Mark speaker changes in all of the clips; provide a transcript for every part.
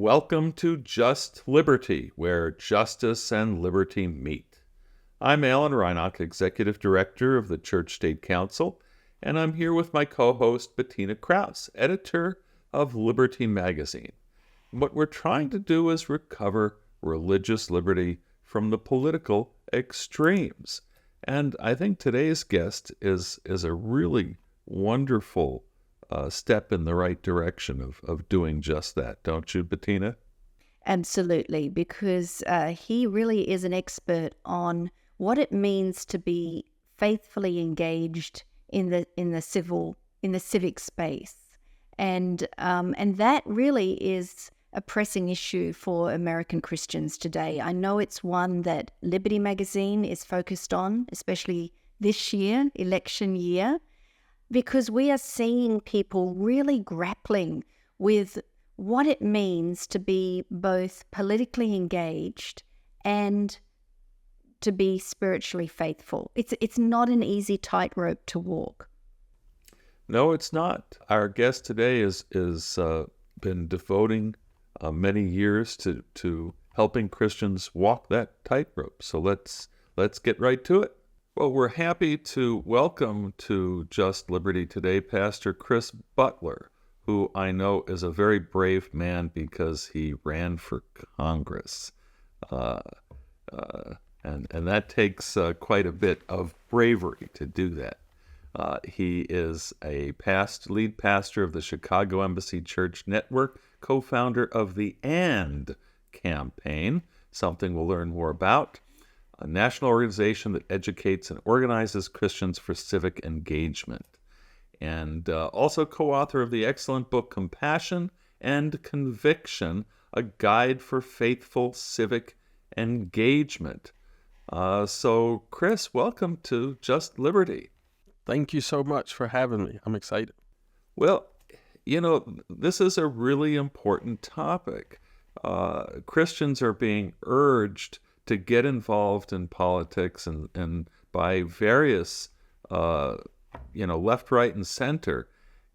Speaker 1: Welcome to Just Liberty, where justice and liberty meet. I'm Alan Reinach, Executive Director of the Church State Council, and I'm here with my co-host Bettina Krause, editor of Liberty Magazine. What we're trying to do is recover religious liberty from the political extremes. And I think today's guest is a really wonderful step in the right direction of doing just that, don't you, Bettina?
Speaker 2: Absolutely, because he really is an expert on what it means to be faithfully engaged in the civic space, and that really is a pressing issue for American Christians today. I know it's one that Liberty Magazine is focused on, especially this year, election year, because we are seeing people really grappling with what it means to be both politically engaged and to be spiritually faithful. It's not an easy tightrope to walk.
Speaker 1: No, it's not. Our guest today is been devoting many years to helping Christians walk that tightrope. So let's get right to it. Well, we're happy to welcome to Just Liberty today Pastor Chris Butler, who I know is a very brave man because he ran for Congress. And that takes quite a bit of bravery to do that. He is a lead pastor of the Chicago Embassy Church Network, co-founder of the AND campaign, something we'll learn more about, a national organization that educates and organizes Christians for civic engagement, and also co-author of the excellent book Compassion and Conviction, a guide for faithful civic engagement. So, Chris, welcome to Just Liberty.
Speaker 3: Thank you so much for having me. I'm excited.
Speaker 1: Well, you know, this is a really important topic. Christians are being urged to get involved in politics and by various, left, right, and center.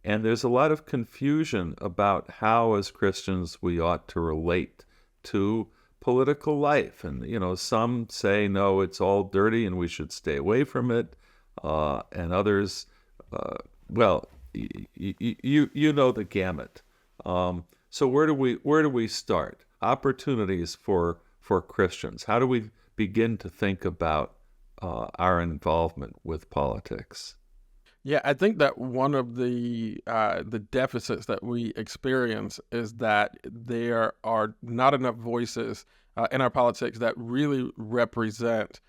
Speaker 1: And there's a lot of confusion about how, as Christians, we ought to relate to political life. And, some say, no, it's all dirty and we should stay away from it. And others, you know the gamut. So where do we start? Opportunities for Christians. How do we begin to think about our involvement with politics?
Speaker 3: Yeah, I think that one of the deficits that we experience is that there are not enough voices in our politics that really represent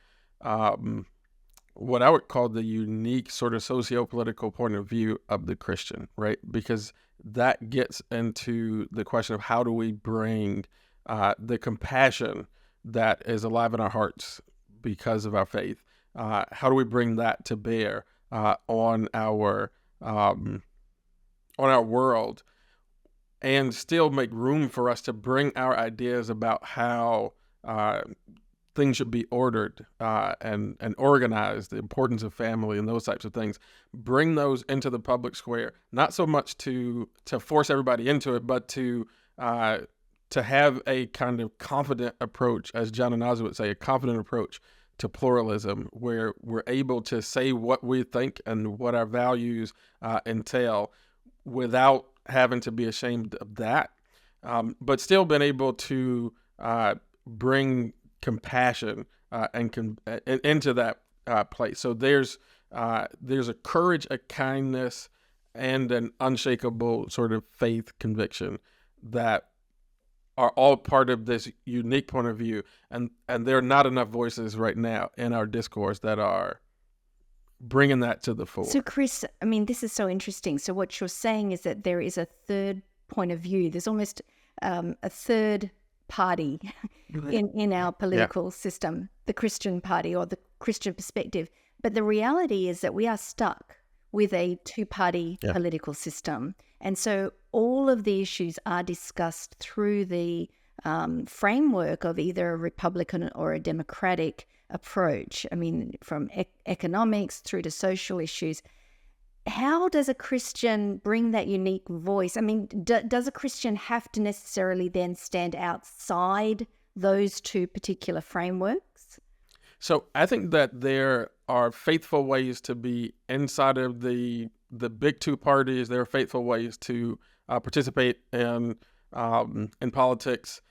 Speaker 3: what I would call the unique sort of socio-political point of view of the Christian, right? Because that gets into the question of how do we bring the compassion that is alive in our hearts because of our faith. How do we bring that to bear on our world, and still make room for us to bring our ideas about how things should be ordered and organized, the importance of family and those types of things, bring those into the public square, not so much to force everybody into it, but to have a kind of confident approach, as John and Oz would say, a confident approach to pluralism, where we're able to say what we think and what our values entail without having to be ashamed of that, but still been able to bring compassion into that place. So there's a courage, a kindness, and an unshakable sort of faith conviction that are all part of this unique point of view, and there are not enough voices right now in our discourse that are bringing that to the fore.
Speaker 2: So, Chris, I mean, this is so interesting. So what you're saying is that there is a third point of view. There's almost a third party in our political system, the Christian party or the Christian perspective. But the reality is that we are stuck with a two-party political system. And so all of the issues are discussed through the framework of either a Republican or a Democratic approach. I mean, from economics through to social issues. how does a Christian bring that unique voice? I mean, does a Christian have to necessarily then stand outside those two particular frameworks?
Speaker 3: So I think that there are faithful ways to be inside of the big two parties. There are faithful ways to participate in politics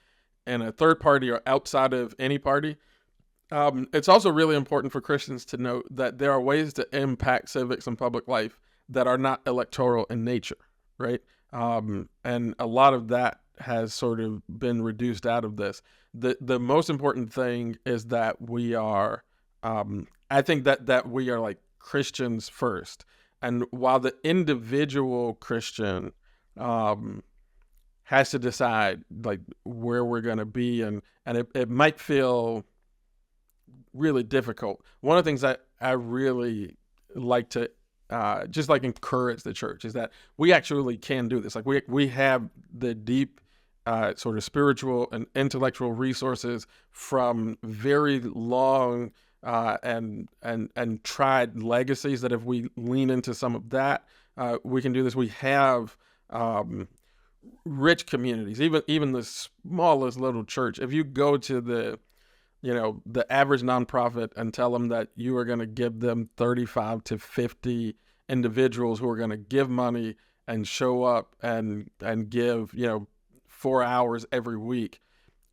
Speaker 3: in a third party or outside of any party. It's also really important for Christians to note that there are ways to impact civics and public life that are not electoral in nature, right? And a lot of that has sort of been reduced out of this. The most important thing is that we are, I think that we are like Christians first. And while the individual Christian has to decide like where we're going to be, and it might feel really difficult. One of the things that I really like to just like encourage the church is that we actually can do this. Like we have the deep sort of spiritual and intellectual resources from very long and tried legacies that if we lean into some of that, we can do this. We have rich communities, even the smallest little church. If you go to the average nonprofit and tell them that you are going to give them 35 to 50 individuals who are going to give money and show up and give, 4 hours every week,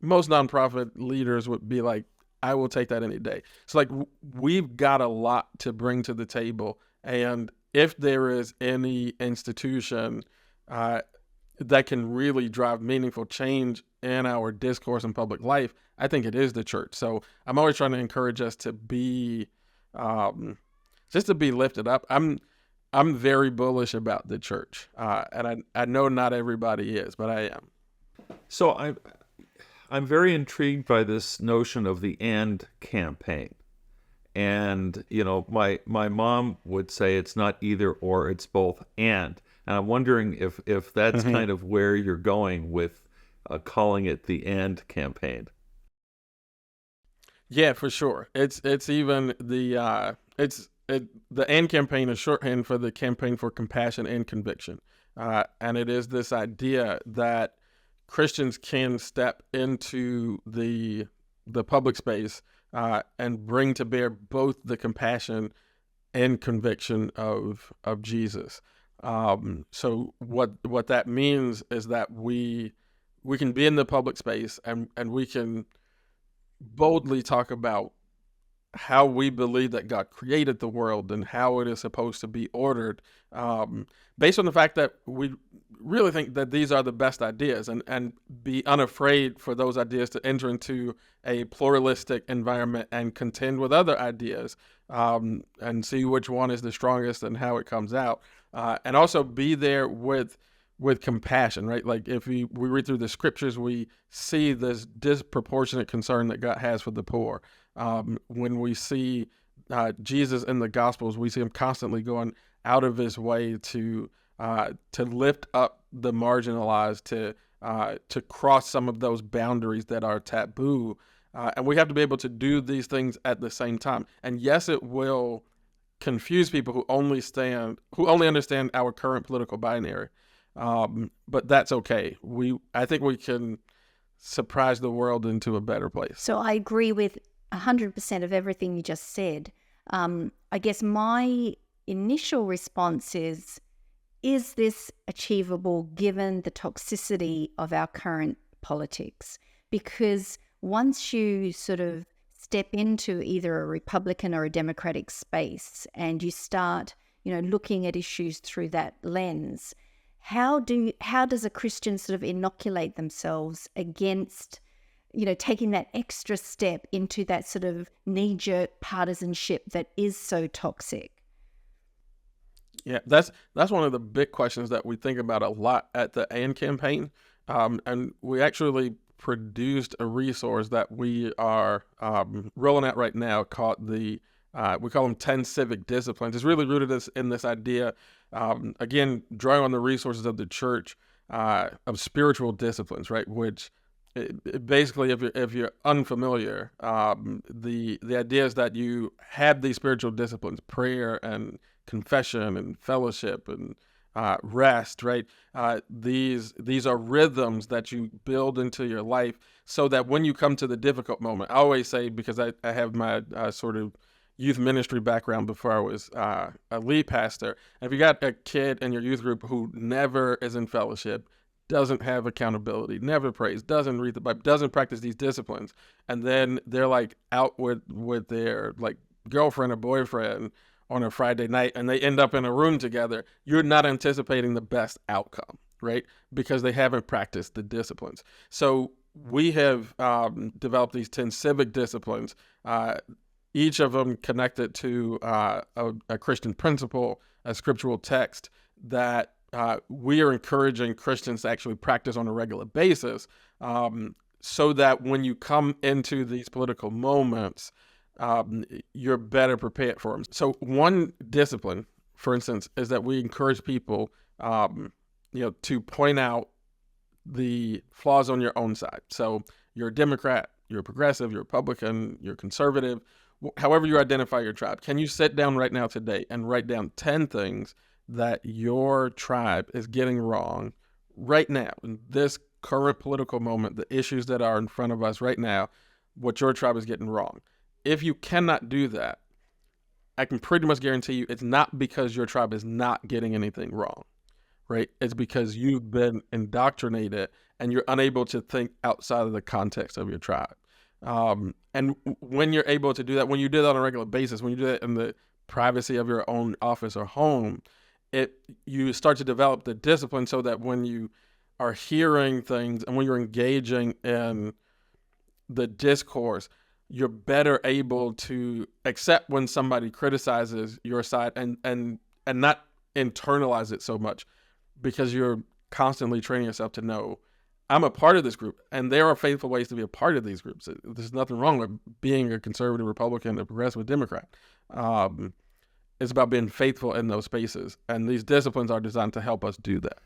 Speaker 3: most nonprofit leaders would be like, I will take that any day. So like we've got a lot to bring to the table. And if there is any institution that can really drive meaningful change in our discourse and public life, I think it is the church. So I'm always trying to encourage us to be, just to be lifted up. I'm very bullish about the church, and I know not everybody is, but I am.
Speaker 1: So I'm very intrigued by this notion of the "and" campaign. And, my mom would say it's not either or, it's both and. And I'm wondering if that's kind of where you're going with calling it the "and" campaign.
Speaker 3: Yeah, for sure. It's even the "and" campaign is shorthand for the campaign for compassion and conviction, and it is this idea that Christians can step into the public space and bring to bear both the compassion and conviction of Jesus. So what that means is that we can be in the public space and we can boldly talk about how we believe that God created the world and how it is supposed to be ordered, based on the fact that we really think that these are the best ideas, and be unafraid for those ideas to enter into a pluralistic environment and contend with other ideas, and see which one is the strongest and how it comes out, and also be there with compassion, right? Like if we read through the scriptures, we see this disproportionate concern that God has for the poor. When we see Jesus in the Gospels, we see him constantly going out of his way to lift up the marginalized, to cross some of those boundaries that are taboo, and we have to be able to do these things at the same time. And yes, it will confuse people who only understand our current political binary, but that's okay. I think we can surprise the world into a better place.
Speaker 2: So I agree with 100% of everything you just said. I guess my initial response is this achievable given the toxicity of our current politics? Because once you sort of step into either a Republican or a Democratic space and you start, looking at issues through that lens, how does a Christian sort of inoculate themselves against, taking that extra step into that sort of knee-jerk partisanship that is so toxic?
Speaker 3: Yeah, that's one of the big questions that we think about a lot at the "and" campaign, and we actually produced a resource that we are rolling out right now called we call them 10 civic disciplines. It's really rooted in this idea, again, drawing on the resources of the church, of spiritual disciplines, right? Which basically, if you're unfamiliar, the idea is that you have these spiritual disciplines, prayer and confession and fellowship and rest, right? These are rhythms that you build into your life so that when you come to the difficult moment, I always say, because I have my sort of youth ministry background before I was a lead pastor. And if you got a kid in your youth group who never is in fellowship, doesn't have accountability, never prays, doesn't read the Bible, doesn't practice these disciplines, and then they're like out with their like girlfriend or boyfriend on a Friday night and they end up in a room together, you're not anticipating the best outcome, right? Because they haven't practiced the disciplines. So we have developed these 10 civic disciplines, each of them connected to a Christian principle, a scriptural text that we are encouraging Christians to actually practice on a regular basis, so that when you come into these political moments, you're better prepared for them. So one discipline, for instance, is that we encourage people, to point out the flaws on your own side. So you're a Democrat, you're a progressive, you're a Republican, you're conservative, however you identify your tribe. Can you sit down right now today and write down 10 things that your tribe is getting wrong right now in this current political moment, the issues that are in front of us right now, what your tribe is getting wrong? If you cannot do that, I can pretty much guarantee you it's not because your tribe is not getting anything wrong, right? It's because you've been indoctrinated and you're unable to think outside of the context of your tribe. And when you're able to do that, when you do that on a regular basis, when you do that in the privacy of your own office or home, you start to develop the discipline so that when you are hearing things and when you're engaging in the discourse, you're better able to accept when somebody criticizes your side and not internalize it so much, because you're constantly training yourself to know, I'm a part of this group, and there are faithful ways to be a part of these groups. There's nothing wrong with being a conservative Republican, a progressive Democrat. It's about being faithful in those spaces, and these disciplines are designed to help us do that.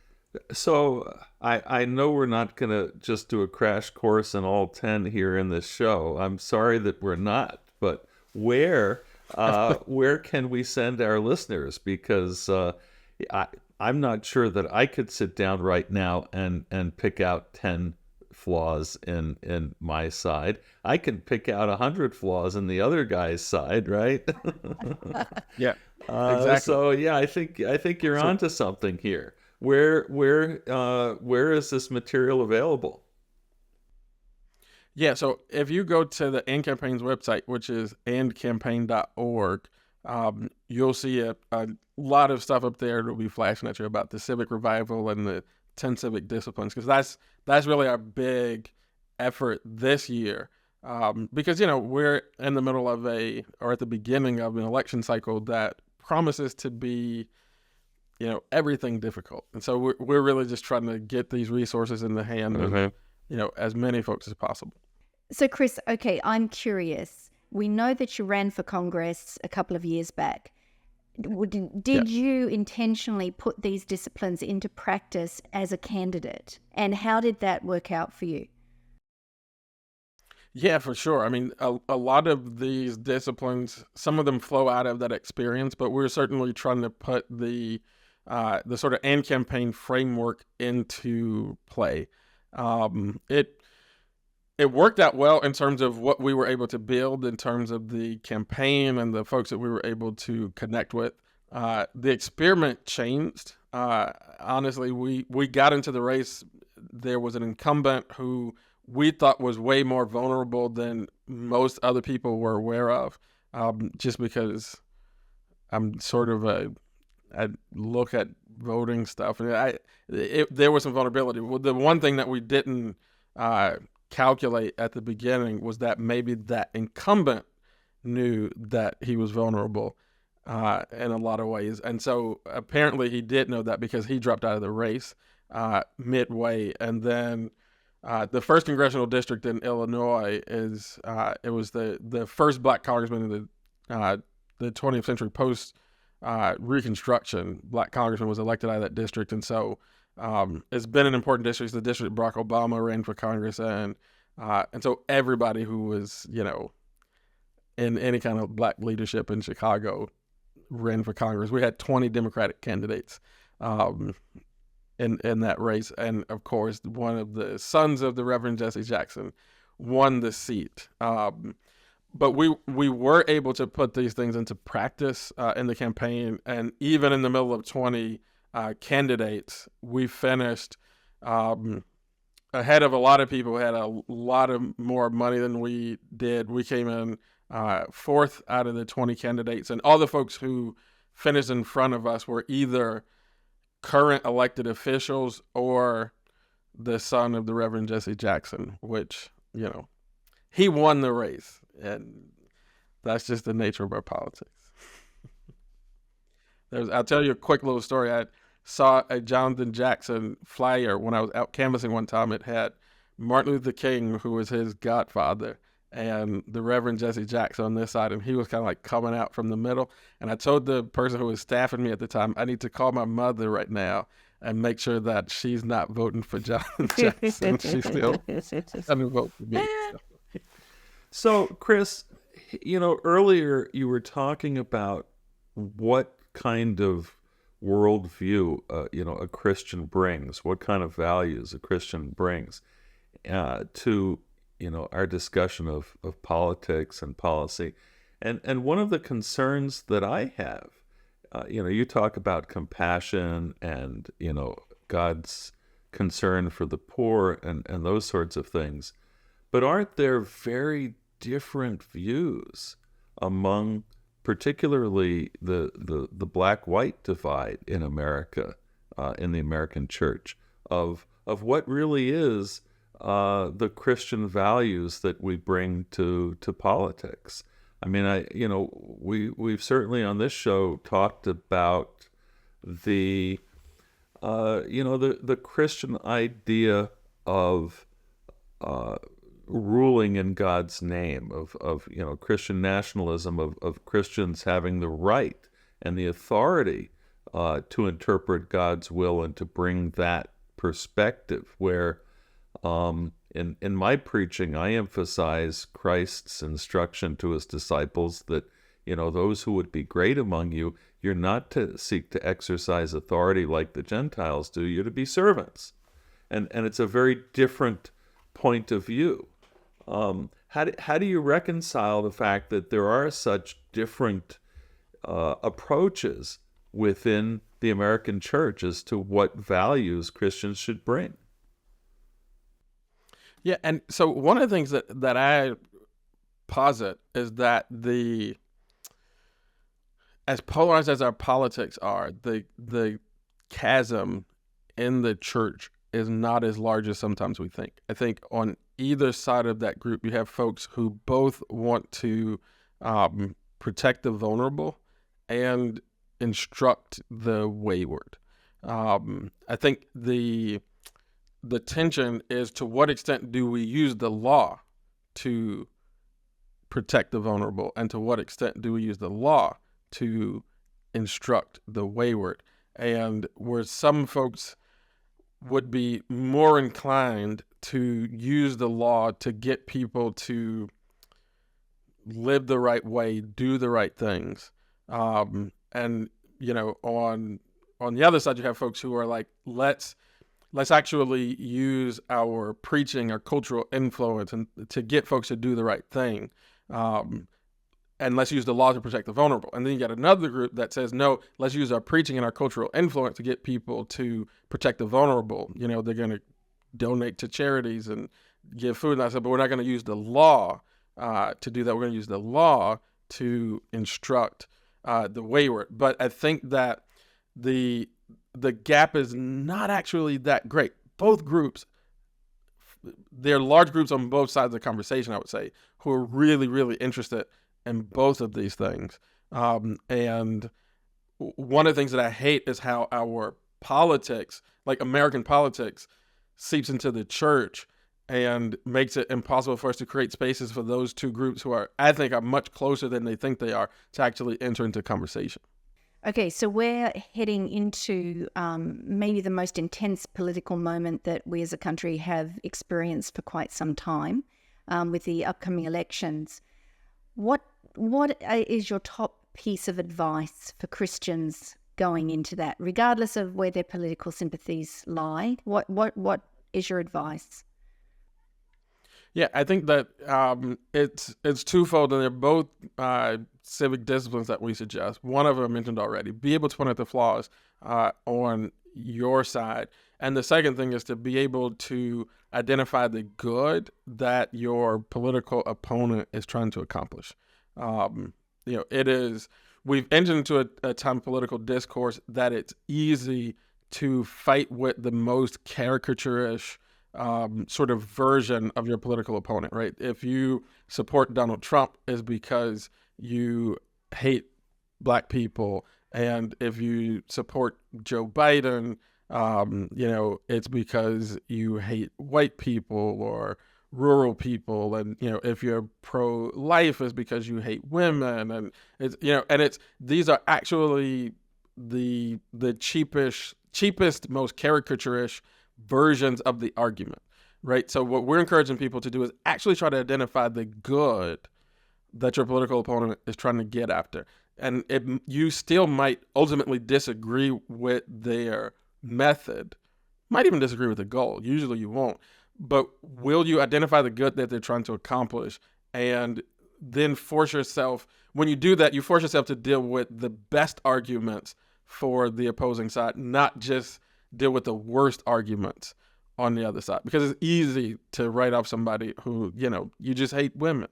Speaker 1: So I know we're not going to just do a crash course in all 10 here in this show. I'm sorry that we're not, but where can we send our listeners? Because I'm not sure that I could sit down right now and pick out 10 flaws in my side. I can pick out 100 flaws in the other guy's side, right?
Speaker 3: Yeah, exactly.
Speaker 1: So yeah, I think you're onto something here. Where is this material available?
Speaker 3: Yeah, so if you go to the AND Campaign's website, which is andcampaign.org, you'll see a lot of stuff up there that will be flashing at you about the civic revival and the 10 civic disciplines, because that's really our big effort this year, because we're in the middle of or at the beginning of an election cycle that promises to be everything difficult, and so we're really just trying to get these resources in the hand of as many folks as possible.
Speaker 2: So Chris, okay, I'm curious. We know that you ran for Congress a couple of years back. Did you intentionally put these disciplines into practice as a candidate? And how did that work out for you?
Speaker 3: Yeah, for sure. I mean, a lot of these disciplines, some of them flow out of that experience, but we're certainly trying to put the sort of AND campaign framework into play. It worked out well in terms of what we were able to build in terms of the campaign and the folks that we were able to connect with. The experiment changed. Honestly, we got into the race. There was an incumbent who we thought was way more vulnerable than most other people were aware of, just because I'm sort of I look at voting stuff, and there was some vulnerability. Well, the one thing that we didn't calculate at the beginning was that maybe that incumbent knew that he was vulnerable in a lot of ways. And so apparently he did know that, because he dropped out of the race midway. And then the first congressional district in Illinois it was the first black congressman in the 20th century post Reconstruction. Black congressman was elected out of that district. And so it's been an important district. It's the district Barack Obama ran for Congress, and so everybody who was in any kind of black leadership in Chicago ran for Congress. We had 20 Democratic candidates in that race. And of course, one of the sons of the Reverend Jesse Jackson won the seat. But we were able to put these things into practice in the campaign. And even in the middle of 20 candidates, we finished ahead of a lot of people who had a lot of more money than we did. We came in fourth out of the 20 candidates. And all the folks who finished in front of us were either current elected officials or the son of the Reverend Jesse Jackson, which, he won the race. And that's just the nature of our politics. I'll tell you a quick little story. I saw a Jonathan Jackson flyer when I was out canvassing one time. It had Martin Luther King, who was his godfather, and the Reverend Jesse Jackson on this side, and he was kind of like coming out from the middle. And I told the person who was staffing me at the time, I need to call my mother right now and make sure that she's not voting for Jonathan Jackson. She's still going to vote for me.
Speaker 1: So, Chris, earlier you were talking about what kind of worldview, a Christian brings, what kind of values a Christian brings to, our discussion of politics and policy. And one of the concerns that I have, you talk about compassion and, God's concern for the poor and those sorts of things. But aren't there very different views among particularly the black-white divide in America, in the American church, of what really is the Christian values that we bring to politics? I mean, we've certainly on this show talked about the Christian idea of ruling in God's name, of Christian nationalism, of Christians having the right and the authority to interpret God's will and to bring that perspective. Where in my preaching, I emphasize Christ's instruction to his disciples that those who would be great among you, you're not to seek to exercise authority like the Gentiles do. You're to be servants, and it's a very different point of view. How do you reconcile the fact that there are such different approaches within the American church as to what values Christians should bring?
Speaker 3: Yeah, and so one of the things that I posit is that as polarized as our politics are, the chasm in the church is not as large as sometimes we think. I think on either side of that group, you have folks who both want to protect the vulnerable and instruct the wayward. I think the tension is, to what extent do we use the law to protect the vulnerable, and to what extent do we use the law to instruct the wayward? And where some folks would be more inclined to use the law to get people to live the right way, do the right things. And, on the other side, you have folks who are like, let's actually use our preaching, our cultural influence, and to get folks to do the right thing. And let's use the law to protect the vulnerable. And then you got another group that says, no, let's use our preaching and our cultural influence to get people to protect the vulnerable. They're going to donate to charities and give food. And I said, but we're not going to use the law to do that. We're going to use the law to instruct the wayward. But I think that the gap is not actually that great. Both groups, there are large groups on both sides of the conversation, I would say, who are really, really interested in both of these things. And one of the things that I hate is how our politics, like American politics, seeps into the church and makes it impossible for us to create spaces for those two groups who I think are much closer than they think they are to actually enter into conversation.
Speaker 2: Okay, so we're heading into maybe the most intense political moment that we as a country have experienced for quite some time with the upcoming elections. What is your top piece of advice for Christians going into that, regardless of where their political sympathies lie? What is your advice?
Speaker 3: Yeah, I think that it's twofold, and they're both civic disciplines that we suggest. One of them I mentioned already: be able to point out the flaws on your side, and the second thing is to be able to identify the good that your political opponent is trying to accomplish. It is. We've entered into a time of political discourse that it's easy to fight with the most caricaturish sort of version of your political opponent, right? If you support Donald Trump, is because you hate black people, and if you support Joe Biden, it's because you hate white people or rural people, and if you're pro-life, is because you hate women, and it's these are actually the cheapest, most caricaturish versions of the argument, right? So what we're encouraging people to do is actually try to identify the good that your political opponent is trying to get after. And if you still might ultimately disagree with their method, might even disagree with the goal, usually you won't, but will you identify the good that they're trying to accomplish, and then force yourself, when you do that, you force yourself to deal with the best arguments for the opposing side, not just deal with the worst arguments on the other side, because it's easy to write off somebody who, you just hate women.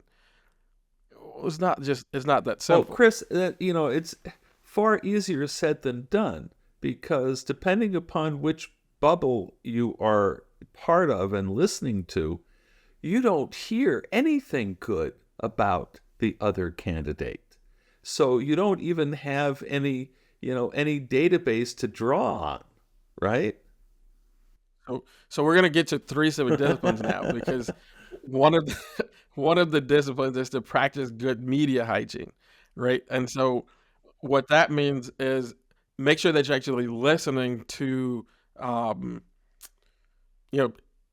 Speaker 3: It's not that simple.
Speaker 1: Well, Chris, it's far easier said than done, because depending upon which bubble you are part of and listening to, you don't hear anything good about the other candidate. So you don't even have any database to draw on, right?
Speaker 3: So we're going to get to 3 civic disciplines now, because one of the disciplines is to practice good media hygiene, right? And so what that means is make sure that you're actually listening to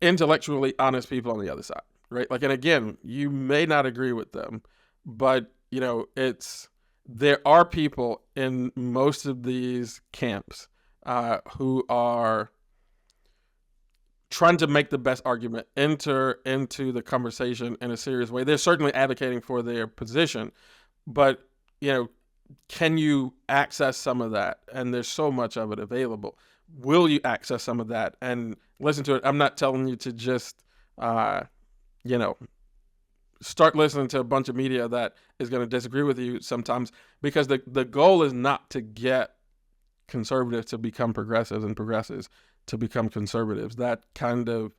Speaker 3: intellectually honest people on the other side, right? Like, and again, you may not agree with them, but there are people in most of these camps who are trying to make the best argument, enter into the conversation in a serious way. They're certainly advocating for their position, but can you access some of that? And there's so much of it available. Will you access some of that and listen to it? I'm not telling you to just, start listening to a bunch of media that is going to disagree with you sometimes, because the goal is not to get conservatives to become progressives and progressives to become conservatives. That kind of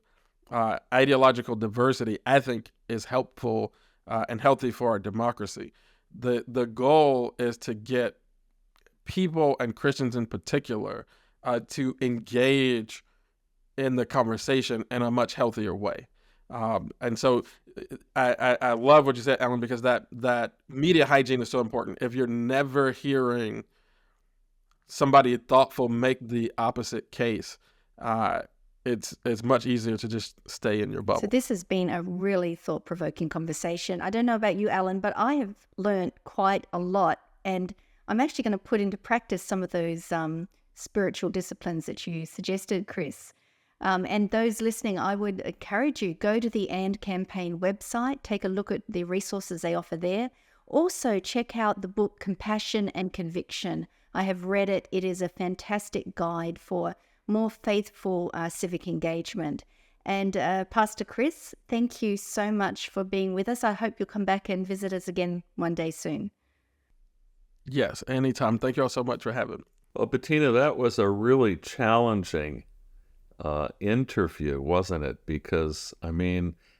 Speaker 3: ideological diversity, I think, is helpful and healthy for our democracy. The goal is to get people, and Christians in particular, to engage in the conversation in a much healthier way. And so I love what you said, Alan, because that media hygiene is so important. If you're never hearing somebody thoughtful make the opposite case, it's much easier to just stay in your bubble.
Speaker 2: So this has been a really thought-provoking conversation. I don't know about you, Alan, but I have learned quite a lot, and I'm actually going to put into practice some of those spiritual disciplines that you suggested, Chris. And those listening, I would encourage you, go to the AND campaign website, take a look at the resources they offer there. Also, check out the book Compassion and Conviction. I have read it. It is a fantastic guide for more faithful civic engagement. And Pastor Chris, thank you so much for being with us. I hope you'll come back and visit us again one day soon.
Speaker 3: Yes, anytime. Thank you all so much for having me.
Speaker 1: Well, Bettina, that was a really challenging interview, wasn't it? Because,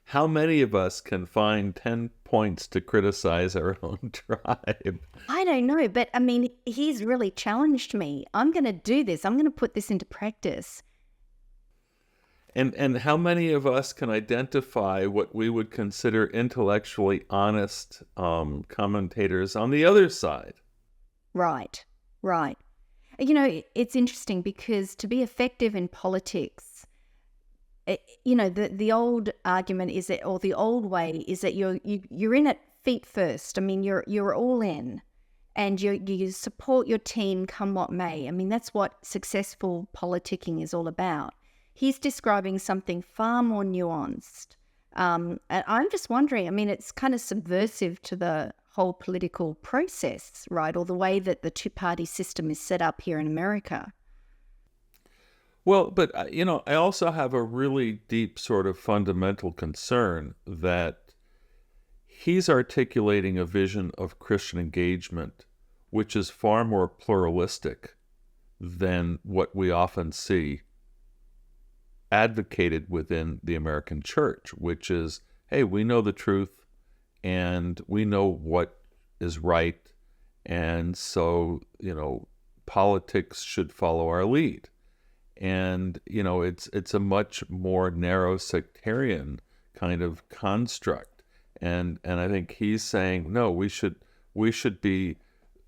Speaker 1: how many of us can find 10 points to criticize our own tribe?
Speaker 2: I don't know, but he's really challenged me. I'm going to do this. I'm going to put this into practice.
Speaker 1: And how many of us can identify what we would consider intellectually honest commentators on the other side?
Speaker 2: Right. It's interesting because to be effective in politics, the old argument is that, or the old way is that you're in it feet first. You're all in, and you support your team come what may. I mean, that's what successful politicking is all about. He's describing something far more nuanced. And I'm just wondering, I mean, it's kind of subversive to the whole political process, right? Or the way that the two-party system is set up here in America.
Speaker 1: Well, but I also have a really deep sort of fundamental concern that he's articulating a vision of Christian engagement which is far more pluralistic than what we often see advocated within the American church, which is, hey, we know the truth and we know what is right, and so, politics should follow our lead. And, it's a much more narrow sectarian kind of construct. And I think he's saying, no, we should be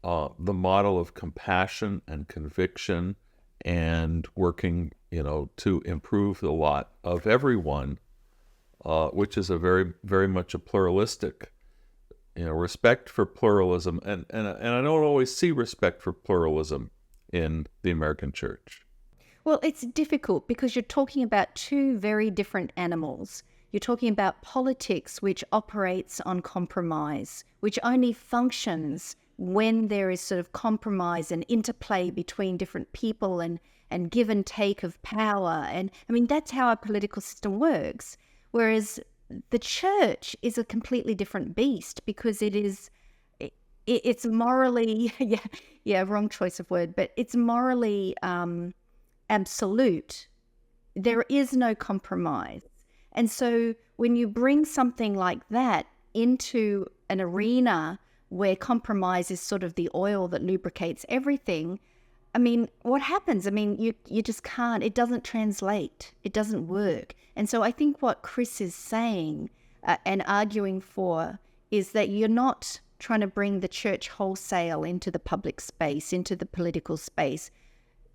Speaker 1: the model of compassion and conviction and working, to improve the lot of everyone, which is a very, very much a pluralistic, respect for pluralism. And I don't always see respect for pluralism in the American church.
Speaker 2: Well, it's difficult because you're talking about two very different animals. You're talking about politics, which operates on compromise, which only functions when there is sort of compromise and interplay between different people and give and take of power. And I mean, that's how our political system works. Whereas the church is a completely different beast because it's morally, wrong choice of word, but it's morally absolute. There is no compromise. And so when you bring something like that into an arena where compromise is sort of the oil that lubricates everything, I mean, what happens? I mean, you just can't, it doesn't translate. It doesn't work. And so I think what Chris is saying and arguing for is that you're not trying to bring the church wholesale into the public space, into the political space.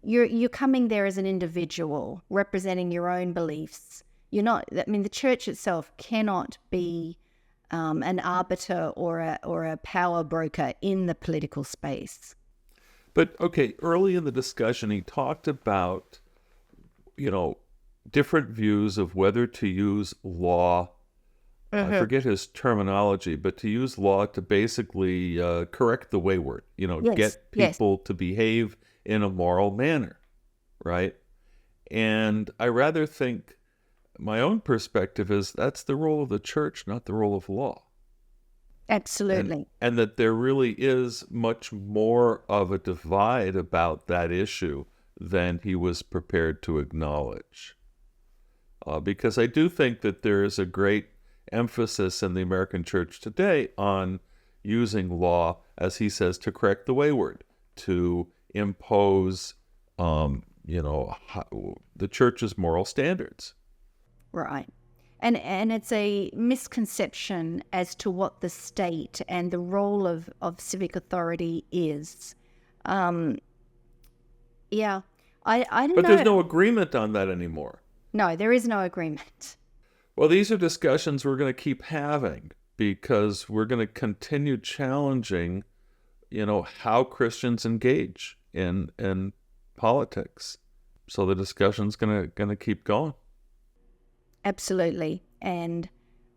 Speaker 2: You're coming there as an individual, representing your own beliefs. You're not, I mean, the church itself cannot be an arbiter or a power broker in the political space.
Speaker 1: But okay, early in the discussion, he talked about, different views of whether to use law. I forget his terminology, but to use law to basically correct the wayward, get people to behave in a moral manner, right? And I rather think my own perspective is that's the role of the church, not the role of law.
Speaker 2: Absolutely.
Speaker 1: And that there really is much more of a divide about that issue than he was prepared to acknowledge. Because I do think that there is a great emphasis in the American church today on using law, as he says, to correct the wayward, to impose, the church's moral standards.
Speaker 2: Right. And it's a misconception as to what the state and the role of civic authority is. I don't know.
Speaker 1: But there's no agreement on that anymore.
Speaker 2: No, there is no agreement.
Speaker 1: Well, these are discussions we're going to keep having because we're going to continue challenging, how Christians engage in politics. So the discussion's going to keep going.
Speaker 2: Absolutely. And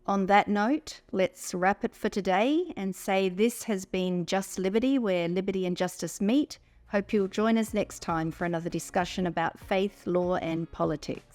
Speaker 2: on that note, let's wrap it for today and say this has been Just Liberty, where liberty and justice meet. Hope you'll join us next time for another discussion about faith, law, and politics.